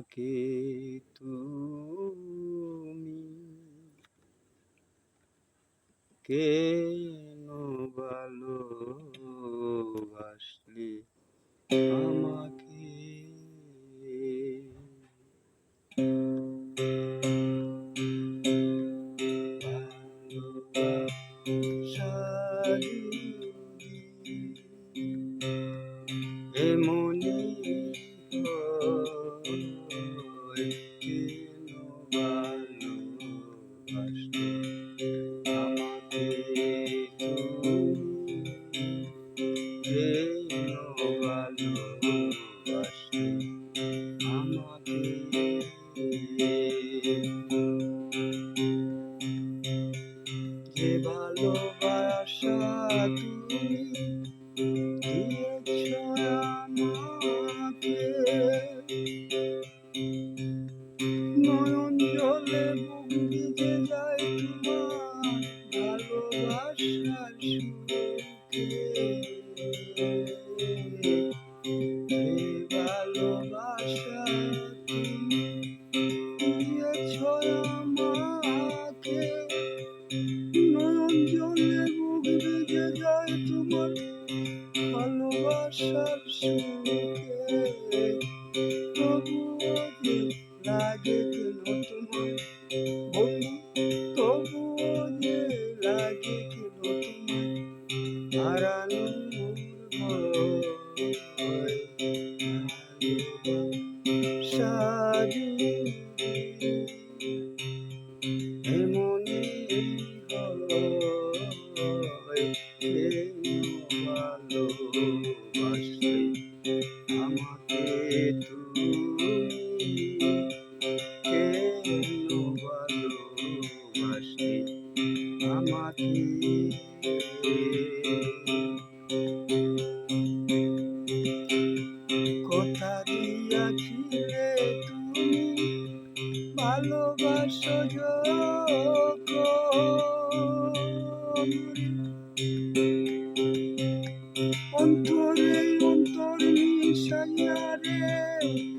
আমাকে তুমি কেন ভালোবাসলে আমাকে? ভালোবাসারি এমনি হয়, কেন ভালোবাসলে আমাকে তুমি? কেন ভালোবাসলে আমাকে? যে ভালোবাসা তুমি দিয়েছ আমাকে, নয়ন জলে বুক ভিজে যায় তোমার ভালোবাসার সুখে। যে ভালোবাসা তুমি দিয়েছ আমাকে, নয়ন জলে বুক ভিজে যায় তোমার ভালোবাসার সুখে। তবুও যে লাগে কেন তোমার বন্ধু, তবুও যে লাগে কেন তোমার হারানোর ভয়। ভালোবাসা এমনি হয়, কেন ভালোবাসলে আমাকে তুমি? কেন ভালোবাসলে আমাকে? কথা দিয়াছিলে তুমি ভালোবাসো যখন, অন্তরে অন্তর মিশাইয়া রে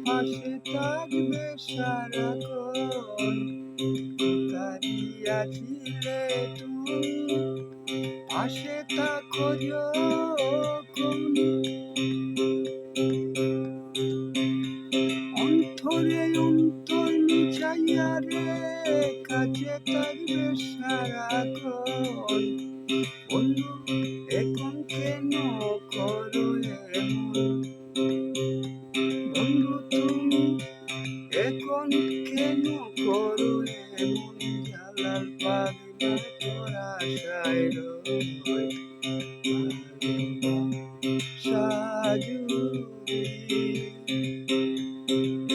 পাশে থাকবে সারাক্ষণ। কথা দিয়াছিলে তুমি পাশে থাকো যখন, অন্তরে অন্তর মিশাইয়া রে কাছে থাকবে সারাক্ষণ। বন্ধু এখন কেন করো এমন, বন্ধু তুমি এখন কেন করো এমন, জালাল পাগলা তোর আশায় রয়। ভালোবাসা যদি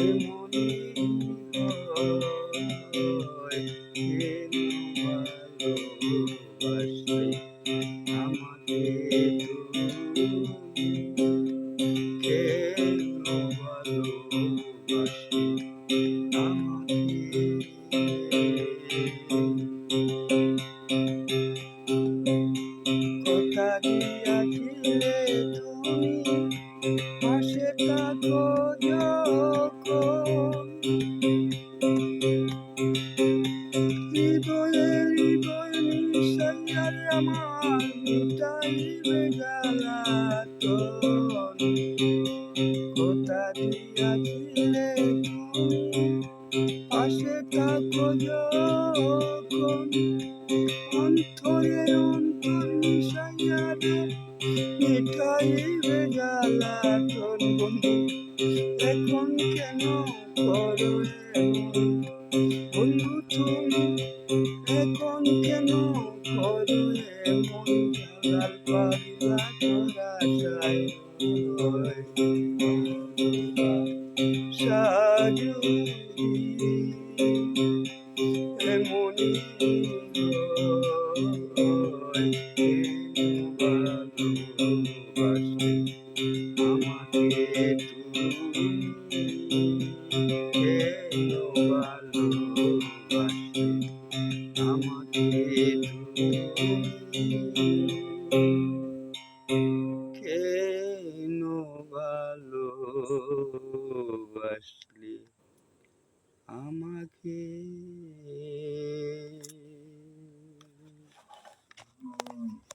এমনি হয়, কেন ভালোবাসলে আমাকে তুমি? কেন ভালোবাসলে আমাকে? কথা দিয়াছিলে তুমি পাশে থাকো যখন, হৃদয়ে হৃদয়ে মিশাইয়া রে আমার মিটাইবে জ্বালাতন। কথা দিয়াছিলে তুমি পাশে থাকো যখন, অন্তরে অন্তর মিশাইয়া রে মিটাইবে জ্বালাতন। বন্ধু এখন কেন করো এমন, বন্ধু তুমি এখন কেন করো এমন, জালাল পাগলা তোর আশায় রয়। ভালোবাসা যদি এমনি হয়, কেন ভালোবাসলে আমাকে তুমি? কেন ভালোবাসলে আমাকে তুমি? কেন ভালোবাসলে আমাকে